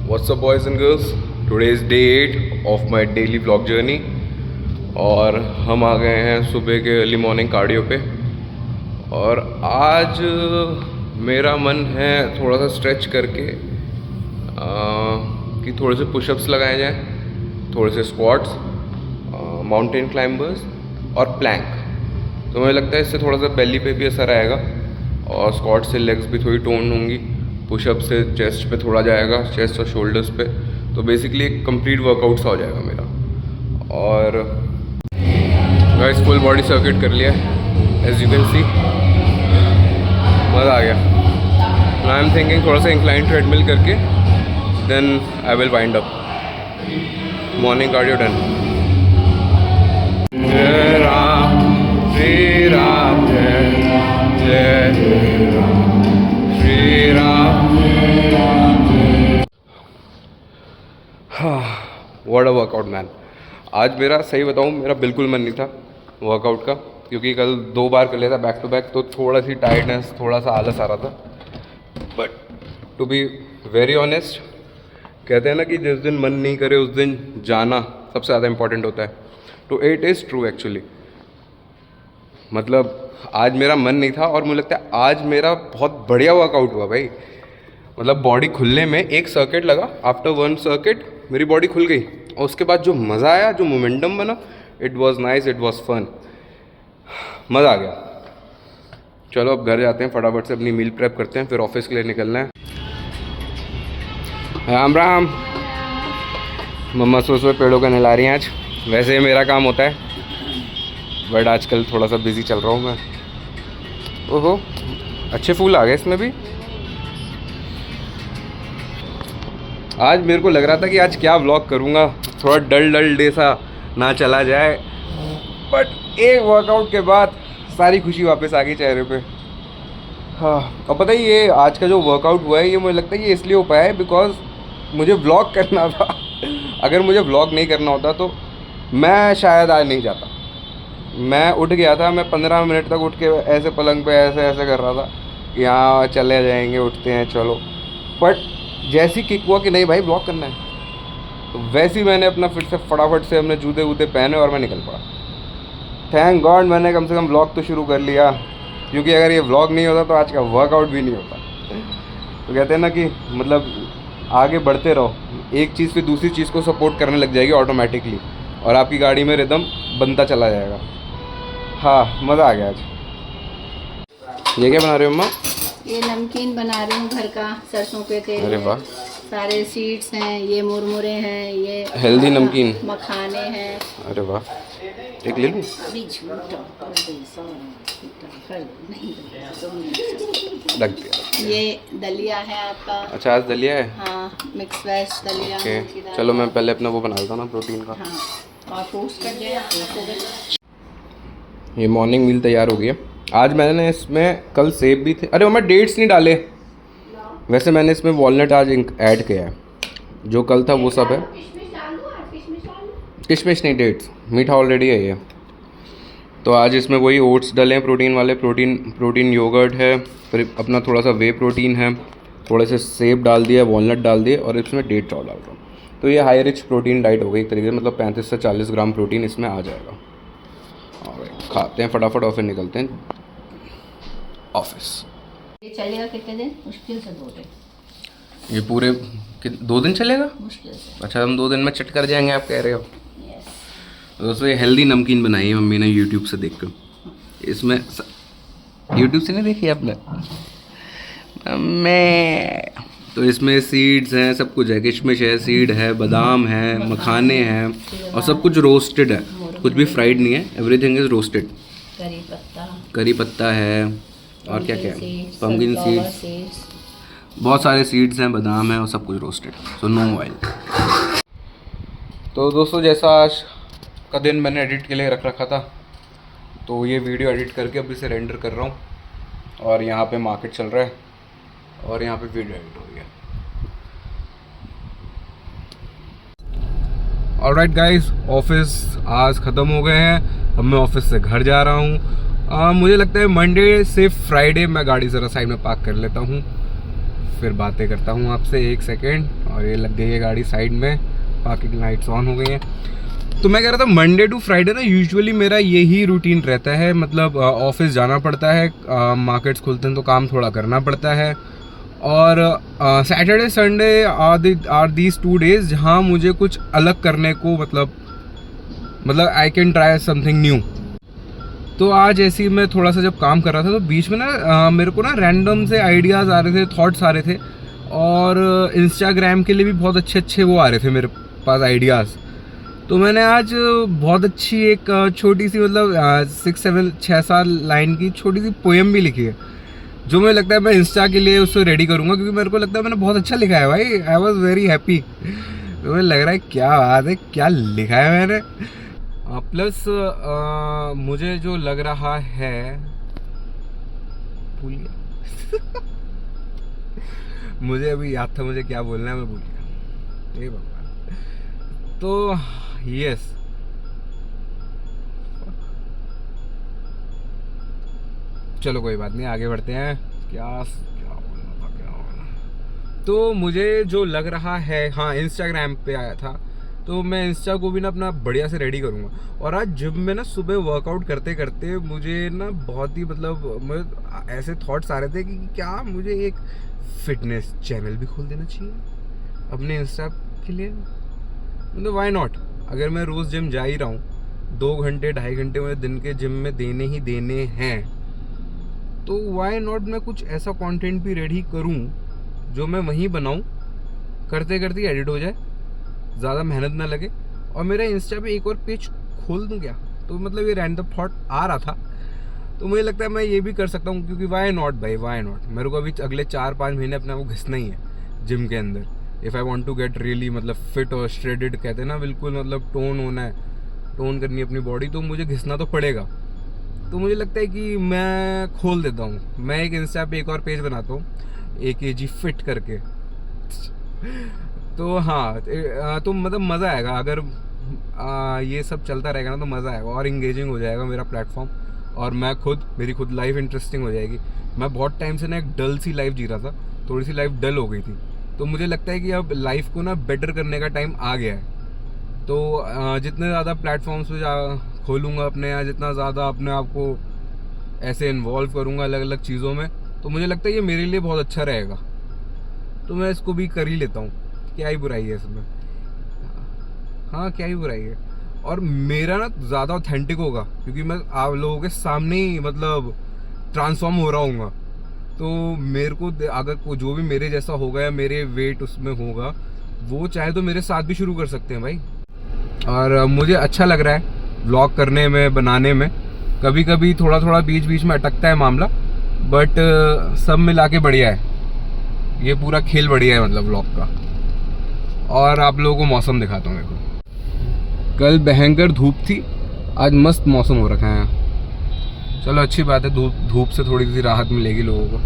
What's up boys and girls? Today is day 8 of my daily vlog journey और हम आ गए हैं सुबह के अर्ली मॉर्निंग कार्डियो पे। और आज मेरा मन है थोड़ा सा स्ट्रेच करके कि थोड़े से पुशअप्स लगाए जाएं, थोड़े से स्क्वाट्स, माउंटेन क्लाइंबर्स और प्लैंक। तो मुझे लगता है इससे थोड़ा सा बेली पे भी असर आएगा और स्क्वाट से लेग्स भी थोड़ी टोन होंगी, पुशअप से चेस्ट पे थोड़ा जाएगा, चेस्ट और शोल्डर्स पे। तो बेसिकली एक कंप्लीट वर्कआउट सा हो जाएगा मेरा। और गाइस फुल बॉडी सर्किट कर लिया एज यू कैन सी, मज़ा आ गया। आई एम थिंकिंग थोड़ा सा इंक्लाइन ट्रेडमिल करके then I will wind up. Morning cardio done. जय राम श्री राम, जय जय Shri Ram. What a workout man. आज मेरा सही बताऊँ मेरा बिल्कुल मन नहीं था वर्कआउट का, क्योंकि कल 2 बार कर लिया था बैक टू बैक, तो थोड़ा सी टायर्डनेस, थोड़ा सा आलस आ रहा था। But to be very honest, कहते हैं ना कि जिस दिन मन नहीं करे उस दिन जाना सबसे ज़्यादा इम्पॉर्टेंट होता है। तो इट इज़ ट्रू एक्चुअली। मतलब आज मेरा मन नहीं था और मुझे लगता है आज मेरा बहुत बढ़िया वर्कआउट हुआ भाई। मतलब बॉडी खुलने में एक सर्किट लगा, आफ्टर 1 सर्किट मेरी बॉडी खुल गई और उसके बाद जो मज़ा आया, जो मोमेंटम बना, it was nice, it was fun, मज़ा आ गया। चलो अब घर जाते हैं, फटाफट से अपनी मील प्रेप करते हैं, फिर ऑफिस के लिए निकलना है। राम राम। मम्मा सुबह पेड़ों का नहला रही हैं आज। वैसे मेरा काम होता है बट आजकल थोड़ा सा बिजी चल रहा हूँ मैं। ओहो अच्छे फूल आ गए इसमें भी। आज मेरे को लग रहा था कि आज क्या व्लॉग करूँगा, थोड़ा डल डे सा ना चला जाए, बट एक वर्कआउट के बाद सारी खुशी वापस आ गई चेहरे पे। हाँ, और पता ही ये आज का जो वर्कआउट हुआ है ये मुझे लगता है ये इसलिए हो पाया है बिकॉज मुझे व्लॉग करना था। अगर मुझे व्लॉग नहीं करना होता तो मैं शायद आज नहीं जाता। मैं उठ गया था, मैं 15 मिनट तक उठ के ऐसे पलंग पे ऐसे ऐसे कर रहा था, यहाँ चले जाएंगे, उठते हैं चलो। बट जैसी किक हुआ कि नहीं भाई व्लॉग करना है, तो वैसे ही मैंने अपना फिर से फटाफट से अपने जूते वूते पहने और मैं निकल पड़ा। थैंक गॉड मैंने कम से कम व्लॉग तो शुरू कर लिया, क्योंकि अगर ये व्लॉग नहीं होता तो आज का वर्कआउट भी नहीं होता। तो कहते हैं ना कि मतलब आगे बढ़ते रहो, एक चीज़ फिर दूसरी चीज़ को सपोर्ट करने लग जाएगी ऑटोमेटिकली और आपकी गाड़ी में रिदम बनता चला जाएगा। हाँ मज़ा आ गया आज। ये क्या बना रहे हो अम्मा? ये नमकीन बना रही हूँ घर का, सरसों के तेल। अरे वाह। सारे सीड्स हैं, ये मुरमुरे हैं, ये हेल्दी नमकीन, मखाने हैं। अरे वाह, एक ले लूँ? लग गया। ये दलिया है आपका। अच्छा आज दलिया है। हाँ मिक्स वेज दलिया। ओके चलो मैं पहले अपना वो बना देता हूँ ना प्रोटीन का। हाँ और टोस्ट कर दिया। ये मॉर्निंग मील तैयार हो गया। आज मैंने इसमें कल सेब भी थे। अरे मैं डेट्स नहीं डाले, वैसे मैंने इसमें वॉलनट आज ऐड किया है, जो कल था वो सब है। किशमिश नहीं, डेट्स। मीठा ऑलरेडी है ये। तो आज इसमें वही ओट्स डले हैं प्रोटीन वाले, प्रोटीन योगर्ट है, फिर अपना थोड़ा सा वे प्रोटीन है, थोड़े से सेब डाल दिया, वॉलनट डाल दिए और इसमें डेट चावल डाल रहा हूँ। तो ये हाई रिच प्रोटीन डाइट हो गई एक तरीके से, मतलब 35 से 40 ग्राम प्रोटीन इसमें आ जाएगा। और खाते हैं फटाफट और फिर निकलते हैं ऑफिस। ये चलेगा कितने दिन? मुश्किल से 2 दिन। ये पूरे 2 दिन चलेगा? मुश्किल से। अच्छा हम 2 दिन में चट कर जाएंगे आप कह रहे हो? यस। तो दोस्तों ये हेल्दी नमकीन बनाई है मम्मी ने यूट्यूब से देख कर। इसमें यूट्यूब से नहीं देखी आपने? मैं तो इसमें सीड्स हैं, सब कुछ है, किशमिश है, सीड है, बादाम है, मखाने हैं और सब कुछ रोस्टेड है, कुछ भी फ्राइड नहीं है, एवरीथिंग इज़ रोस्टेड। करी पत्ता है और क्या क्या है, पम्पकिन सीड्स, बहुत सारे सीड्स हैं, बादाम है और सब कुछ रोस्टेड, सो नो ऑयल। तो दोस्तों जैसा आज का दिन मैंने एडिट के लिए रख रखा था, तो ये वीडियो एडिट करके अभी से रेंडर कर रहा हूँ और यहाँ पे मार्केट चल रहा है और यहाँ पे वीडियो एडिट हो रही है। ऑलराइट गाइस, ऑफिस आज ख़त्म हो गए हैं, अब मैं ऑफिस से घर जा रहा हूँ। मुझे लगता है मंडे से फ्राइडे मैं गाड़ी ज़रा साइड में पार्क कर लेता हूँ, फिर बातें करता हूँ आपसे 1 सेकेंड और ये लग गई है गाड़ी साइड में, पार्किंग लाइट्स ऑन हो गई हैं। तो मैं कह रहा था मंडे टू फ्राइडे ना यूजुअली मेरा यही रूटीन रहता है, मतलब ऑफिस जाना पड़ता है, मार्केट्स खुलते हैं तो काम थोड़ा करना पड़ता है, और Saturday Sunday are these 2 days जहाँ मुझे कुछ अलग करने को मतलब I can try something new. तो आज ऐसे ही मैं थोड़ा सा जब काम कर रहा था तो बीच में ना मेरे को ना रैंडम से आइडियाज़ आ रहे थे, थॉट्स आ रहे थे, और इंस्टाग्राम के लिए भी बहुत अच्छे वो आ रहे थे मेरे पास आइडियाज़। तो मैंने आज बहुत अच्छी एक छोटी सी मतलब 6-7 लाइन की छोटी सी पोएम भी लिखी है, जो मुझे लगता है मैं इंस्टा के लिए उसको रेडी करूँगा, क्योंकि मेरे को लगता है मैंने बहुत अच्छा लिखा है भाई। I was very happy. तो मुझे लग रहा है क्या बात है, क्या लिखा है मैंने। प्लस मुझे जो लग रहा है, भूल गया मुझे अभी याद था मुझे क्या बोलना है, मैं भूल गया। ये भगवान। तो यस, चलो कोई बात नहीं, आगे बढ़ते हैं। क्या बोलना था। तो मुझे जो लग रहा है, हाँ इंस्टाग्राम पे आया था, तो मैं इंस्टा को भी ना अपना बढ़िया से रेडी करूँगा। और आज जिम में ना सुबह वर्कआउट करते करते मुझे ना बहुत ही मतलब ऐसे थॉट्स आ रहे थे कि क्या मुझे एक फिटनेस चैनल भी खोल देना चाहिए अपने इंस्टा के लिए। मतलब वाई नॉट, अगर मैं रोज़ जिम जा ही रहा हूँ, 2 घंटे 2.5 घंटे मुझे दिन के जिम में देने ही देने हैं, तो वाई नॉट मैं कुछ ऐसा कंटेंट भी रेडी करूँ जो मैं वहीं बनाऊँ, करते करते एडिट हो जाए, ज़्यादा मेहनत ना लगे, और मेरा इंस्टा पे एक और पेज खोल दूँ क्या। तो मतलब ये रैंडम थॉट आ रहा था, तो मुझे लगता है मैं ये भी कर सकता हूँ, क्योंकि वाई नॉट भाई, वाई नॉट। मेरे को अभी अगले 4-5 महीने अपने को घिसना ही है जिम के अंदर, if I want to get really मतलब फिट और श्रेडेड कहते हैं ना, बिल्कुल मतलब टोन होना है, टोन करनी है अपनी बॉडी, तो मुझे घिसना तो पड़ेगा। तो मुझे लगता है कि मैं खोल देता हूँ, मैं एक इंस्टा पे एक और पेज बनाता हूँ, AKG फिट करके। तो हाँ, तो मतलब मज़ा आएगा अगर ये सब चलता रहेगा ना, तो मज़ा आएगा और इंगेजिंग हो जाएगा मेरा प्लेटफॉर्म, और मेरी खुद लाइफ इंटरेस्टिंग हो जाएगी। मैं बहुत टाइम से ना एक डल सी लाइफ जी रहा था, थोड़ी सी लाइफ डल हो गई थी, तो मुझे लगता है कि अब लाइफ को ना बेटर करने का टाइम आ गया है। तो जितने ज़्यादा प्लेटफॉर्म्स पे खोलूँगा अपने, या जितना ज़्यादा अपने आप को ऐसे इन्वॉल्व करूँगा अलग अलग चीज़ों में, तो मुझे लगता है ये मेरे लिए बहुत अच्छा रहेगा। तो मैं इसको भी कर ही लेता हूँ, क्या ही बुराई है इसमें। हाँ, क्या ही बुराई है। और मेरा ना ज़्यादा ऑथेंटिक होगा, क्योंकि मैं आप लोगों के सामने ही मतलब ट्रांसफॉर्म हो रहा हूँगा। तो मेरे को अगर जो भी मेरे जैसा होगा या मेरे वेट उसमें होगा, वो चाहे तो मेरे साथ भी शुरू कर सकते हैं भाई। और मुझे अच्छा लग रहा है व्लॉग करने में, बनाने में। कभी कभी थोड़ा थोड़ा बीच बीच में अटकता है मामला, बट सब मिला के बढ़िया है, ये पूरा खेल बढ़िया है मतलब व्लॉग का। और आप लोगों को मौसम दिखाता हूँ। देखो, कल भयंकर धूप थी, आज मस्त मौसम हो रखा है। चलो अच्छी बात है, धूप से थोड़ी सी राहत मिलेगी लोगों को।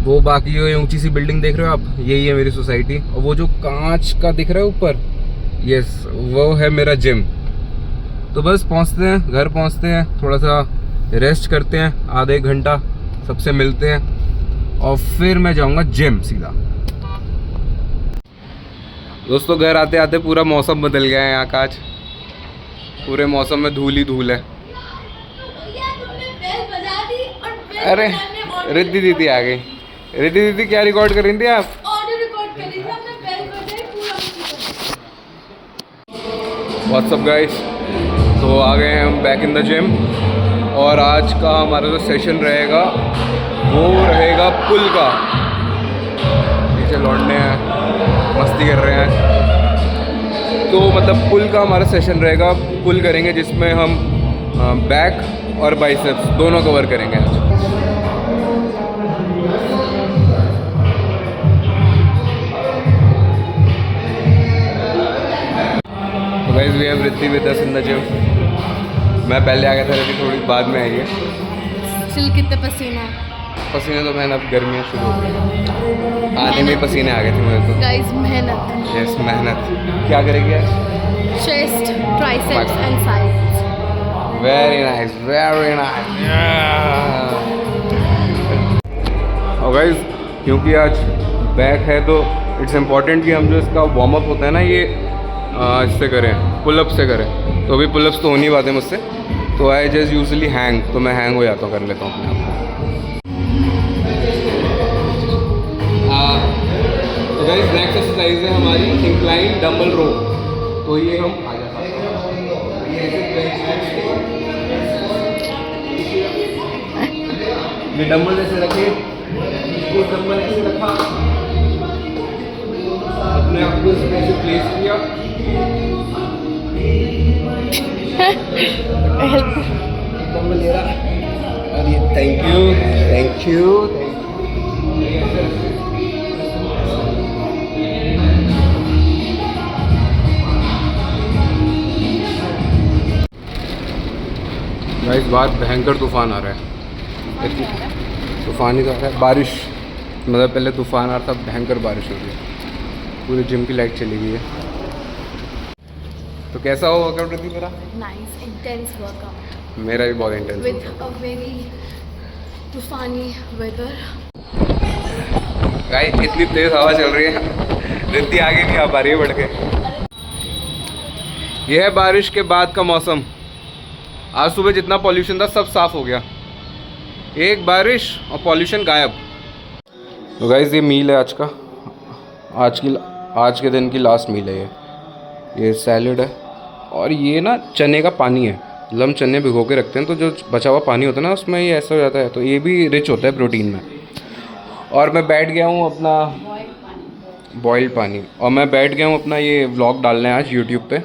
वो बाकी ये ऊंची सी बिल्डिंग देख रहे हो आप, यही है मेरी सोसाइटी, और वो जो कांच का दिख रहा है ऊपर, यस वो है मेरा जिम। तो बस पहुंचते हैं, घर पहुंचते हैं, थोड़ा सा रेस्ट करते हैं, आधा 1 घंटा, सबसे मिलते हैं, और फिर मैं जाऊंगा जिम सीधा। दोस्तों घर आते आते पूरा मौसम बदल गया है यहाँ का आज, पूरे मौसम में धूल ही धूल है। अरे रिद्धि दीदी आ गई। रिद्धि दीदी क्या रिकॉर्ड कर रही थी आप? ऑडियो रिकॉर्ड कर रही थी, आपने बेल बजाई पूरा। व्हाट्सअप गाइस, तो आ गए हैं हम बैक इन द जिम, और आज का हमारा जो सेशन रहेगा वो रहेगा पुल का। नीचे लौटने हैं, मस्ती कर रहे हैं, तो मतलब पुल का हमारा सेशन रहेगा। पुल करेंगे जिसमें हम बैक और बाइसेप्स दोनों कवर करेंगे आज। तो guys we have Riddhi with us in the gym. मैं पहले आ गया था, रिद्धि थोड़ी बाद में आई है। चिल, कितने पसीना। पसीने तो मैंने अब गर्मियाँ शुरू हो गई, आने में पसीने आ गए थे मुझे तो। गाइस मेहनत। यस मेहनत। क्या करेगी आज? Chest, triceps and sides. Very nice, very nice. और गाइस क्योंकि आज बैक है तो इट्स इम्पॉर्टेंट कि हम जो इसका वार्म अप होता है ना ये इससे करें, पुलअप से करें। तो अभी पुलअप्स तो हो नहीं पाते मुझसे, तो आई जस्ट यूजली हैंग, तो मैं हैंग हो जाता हूँ, कर लेता हूँ अपने आप को। तो गाइस नेक्स्ट एक्सरसाइज है हमारी इंक्लाइन डंबल रो। तो ये हम आ जाते हैं, ये ऐसे ये डंबल ऐसे रखे, इसको डंबल ऐसे रखा, अपने आप को इसमें ऐसे प्लेस किया, डंबल ले रहा, और ये thank you thank you. Guys बाहर भयंकर तूफान आ रहा है, तूफान ही तो आ रहा है, बारिश, मतलब पहले तूफान आ रहा था, भयंकर बारिश हो रही है, पूरे जिम की लाइट चली गई है। तो कैसा हो वर्कआउट रही मेरा? Nice, intense workout मेरा भी बहुत इंटेंस with a very तूफानी weather. गाइस इतनी तेज हवा चल रही है, रिद्धि आगे नहीं आ पा रही है बढ़ के। यह है बारिश के बाद का मौसम। आज सुबह जितना पॉल्यूशन था सब साफ हो गया, एक बारिश और पॉल्यूशन गायब। तो गाइस ये मील है आज का, आज के दिन की लास्ट मील है ये सैलेड है, और ये ना चने का पानी है, मतलब हम चने भिगो के रखते हैं तो जो बचा हुआ पानी होता है ना उसमें ये ऐसा हो जाता है, तो ये भी रिच होता है प्रोटीन में। और मैं बैठ गया हूँ अपना बॉइल्ड पानी, और मैं बैठ गया हूँ अपना ये व्लॉग डालना है आज यूट्यूब पे।